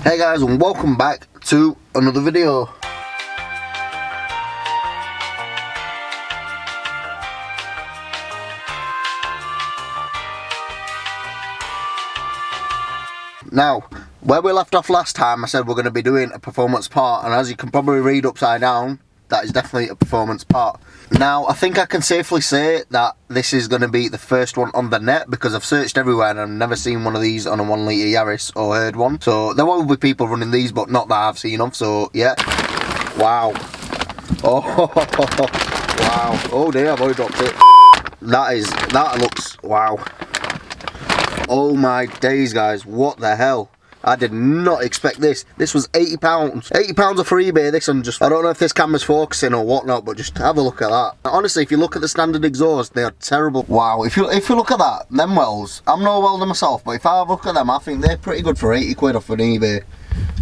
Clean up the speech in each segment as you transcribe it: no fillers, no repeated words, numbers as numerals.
Hey guys, and welcome back to another video. Now, where we left off last time, I said we're going to be doing a performance part, and as you can probably read upside down, that is definitely a performance part. Now, I think I can safely say that this is going to be the first one on the net, because I've searched everywhere and I've never seen one of these on a 1 litre Yaris or heard one. So there will be people running these, but not that I've seen of. So yeah, wow. Oh, wow. Oh dear, I've already dropped it. That looks, wow. Oh my days, guys, what the hell? I did not expect this. This was £80. £80 off for eBay, this, and just, I don't know if this camera's focusing or whatnot, but just have a look at that. Honestly, if you look at the standard exhaust, they are terrible. Wow, if you look at that, them wells, I'm no welder myself, but if I have a look at them, I think they're pretty good for 80 quid off an eBay.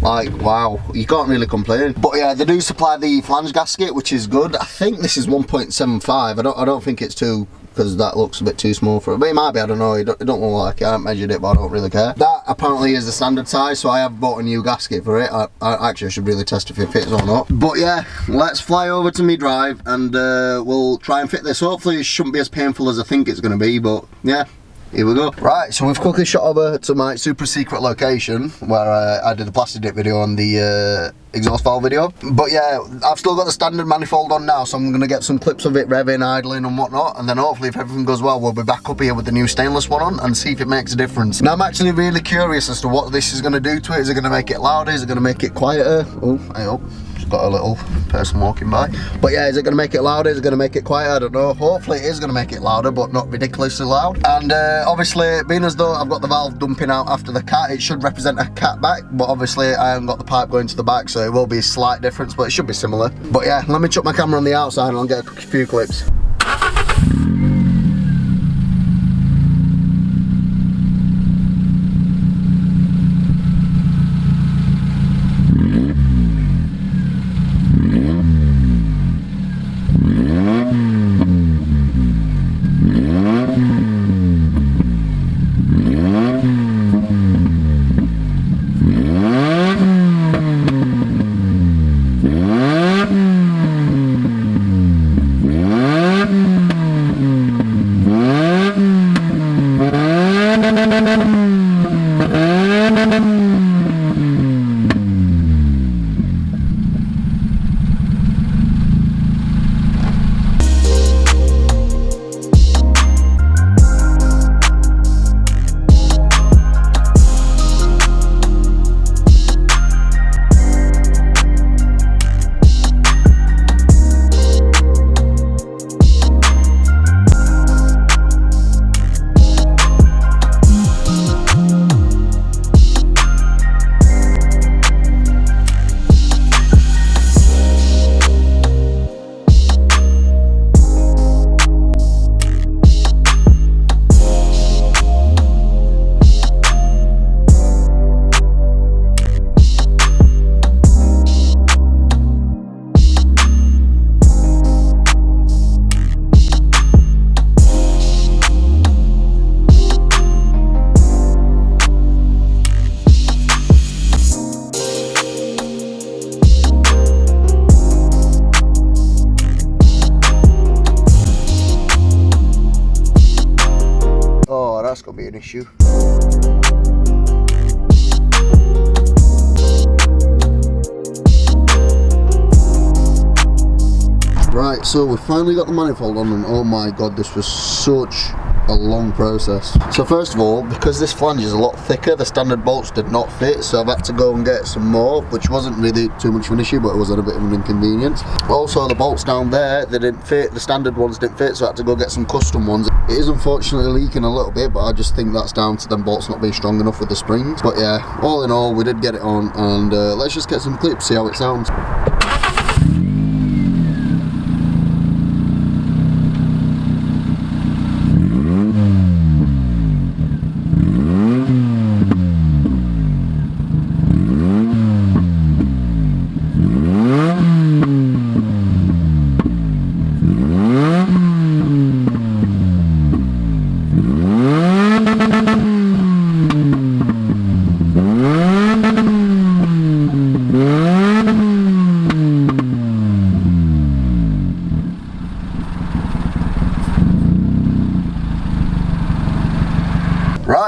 Like, wow, you can't really complain. But yeah, they do supply the flange gasket, which is good. I think this is 1.75. I don't think it's 2, because that looks a bit too small for it. But it might be, I don't know. It don't look like it. I haven't measured it, but I don't really care. That apparently is the standard size, so I have bought a new gasket for it. I should really test if it fits or not. But yeah, let's fly over to me drive, and we'll try and fit this. Hopefully it shouldn't be as painful as I think it's going to be, but yeah. Here we go. Right, so we've quickly shot over to my super secret location where I did the plastic dip video on the exhaust valve video. But yeah, I've still got the standard manifold on now, so I'm going to get some clips of it revving, idling and whatnot, and then hopefully if everything goes well, we'll be back up here with the new stainless one on and see if it makes a difference. Now I'm actually really curious as to what this is going to do to it. Is it going to make it louder? Is it going to make it quieter? Oh, I hope. Got a little person walking by. But yeah, is it going to make it louder? Is it going to make it quieter? I don't know. Hopefully it is going to make it louder, but not ridiculously loud. And obviously, being as though I've got the valve dumping out after the cat, it should represent a cat back, but obviously I haven't got the pipe going to the back, so it will be a slight difference, but it should be similar. But yeah, let me chuck my camera on the outside and I'll get a few clips. That's gonna be an issue. Right, so we finally got the manifold on, and oh my god, this was such a long process. So first of all, because this flange is a lot thicker, the standard bolts did not fit, so I've had to go and get some more, which wasn't really too much of an issue, but it was a bit of an inconvenience. Also, the bolts down there, they didn't fit, the standard ones didn't fit, so I had to go get some custom ones. It is unfortunately leaking a little bit, but I just think that's down to them bolts not being strong enough with the springs. But yeah, all in all, we did get it on, and let's just get some clips, see how it sounds.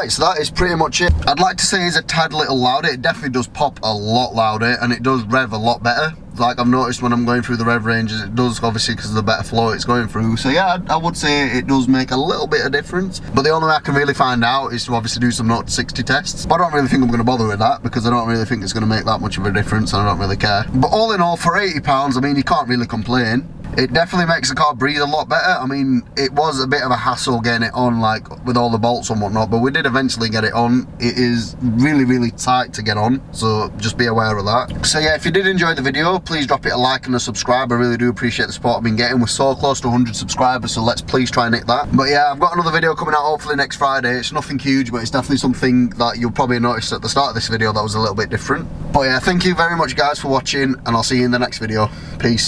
Right, so that is pretty much it. I'd like to say it's a tad little louder. It definitely does pop a lot louder, and it does rev a lot better. Like I've noticed when I'm going through the rev ranges, it does, obviously because of the better flow it's going through. So yeah, I would say it does make a little bit of difference. But the only way I can really find out is to obviously do some 0 to 60 tests. But I don't really think I'm going to bother with that, because I don't really think it's going to make that much of a difference, and I don't really care. But all in all, for £80, I mean, you can't really complain. It definitely makes the car breathe a lot better. I mean, it was a bit of a hassle getting it on, like with all the bolts and whatnot, but we did eventually get it on. It is really, really tight to get on, so just be aware of that. So yeah, if you did enjoy the video, please drop it a like and a subscribe. I really do appreciate the support I've been getting. We're so close to 100 subscribers, so let's please try and hit that. But yeah, I've got another video coming out hopefully next Friday. It's nothing huge, but it's definitely something that you'll probably notice at the start of this video that was a little bit different. But yeah, thank you very much guys for watching, and I'll see you in the next video. Peace.